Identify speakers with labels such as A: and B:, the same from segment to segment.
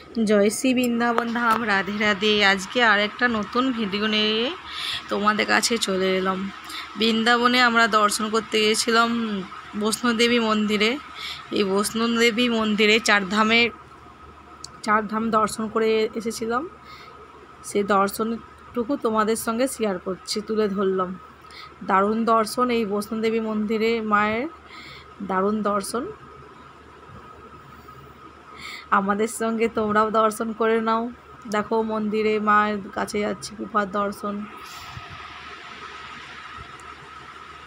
A: जय श्री बृंदावन धाम। राधे राधे। आज के आरेकटा नतून भिडियो निये तोमादेर काछे चले एलाम। बृंदावने आमरा दर्शन करते गेछिलाम वैष्णोदेवी मंदिरे। এই वैष्णोदेवी मंदिरे चार धाम दर्शन करे एसेछिलाम। সেই दर्शनटुकु तोमादेर संगे शेयार करछि, तुले धरलाम। दारुण दर्शन এই वैष्णोदेवी मंदिरे मायेर, दारुण दर्शन। आमादेर संगे तोमराओ दर्शन करे नाओ। देखो मंदिरे मायेर काछे जाচ্ছি, गुफार दर्शन।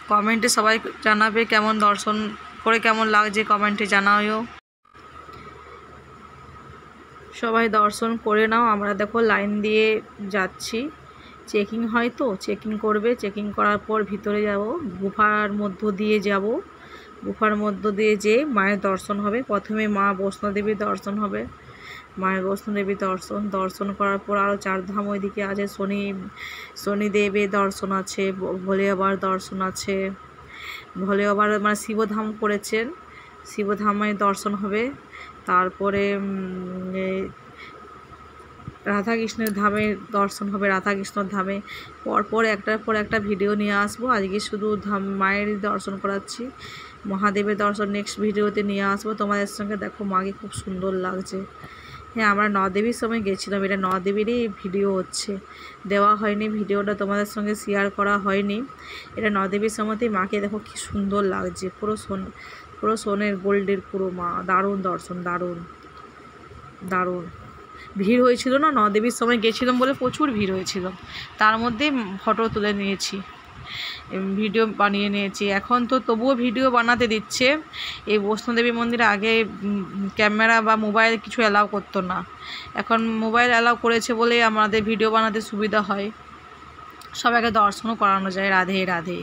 A: कमेंटे सबाई जानाबे केमन दर्शन करे केमन लागছে, कमेंटे जानाओ। सबाई दर्शन करे नाओ। आमरा देखो लाइन दिए जाচ্ছি, चेकिंग হয় তো, चेकिंग करबे। चेकिंग करार पर भितरे যাব, गुफार मध्य दिए যাব। गुफार मध्य दिए जे माয়ের दर्शन হবে। प्रथमे मा वैष्णोदेवी दर्शन হবে, माয়ের वैष्णोदेवी दर्शन। दर्शन करार पर आरो चार धाम ओइदिके आछे। शनिदेवेर दर्शन आछे, भोले बाবার दर्शन आछे। भोले बाবার মানে शिवधाम करेছেন, शिवधामेर दर्शन হবে। तारपरे राधा कृष्णेर धामेर दर्शन হবে, राधा कृष्णर धामे। परपर एकटार पर एकटा भिडियो निये आसबो। आजके शुधु धाम मायेर दर्शन कराচ্ছি, महादेवेर दर्शन नेक्स्ट भिडियोते निये आसबो तोमादेर संगे। देखो माके खूब सुंदर लागছে। হ্যাঁ, আমরা নদেবীর সময় গেছিলাম। এটা নদেবীরই ভিডিও হচ্ছে, দেওয়া হয়নি ভিডিওটা, তোমাদের সঙ্গে শেয়ার করা হয়নি। এটা নদেবীর সময়তেই মাকে দেখো কি সুন্দর লাগছে, পুরো সোনের গোল্ডের পুরো মা। দারুণ দর্শন, দারুণ দারুণ। ভিড় হয়েছিল না, নদেবীর সময় গেছিলাম বলে প্রচুর ভিড় হয়েছিল। তার মধ্যে ফটো তুলে নিয়েছি, ভিডিও বানিয়ে নিয়েছি। এখন তো তবুও ভিডিও বানাতে দিচ্ছে। এই বৈষ্ণোদেবী মন্দিরে আগে ক্যামেরা বা মোবাইল কিছু অ্যালাউ করতো না, এখন মোবাইল অ্যালাউ করেছে বলেই আমাদের ভিডিও বানাতে সুবিধা হয়, সবাইকে দর্শনও করানো যায়। রাধে রাধে।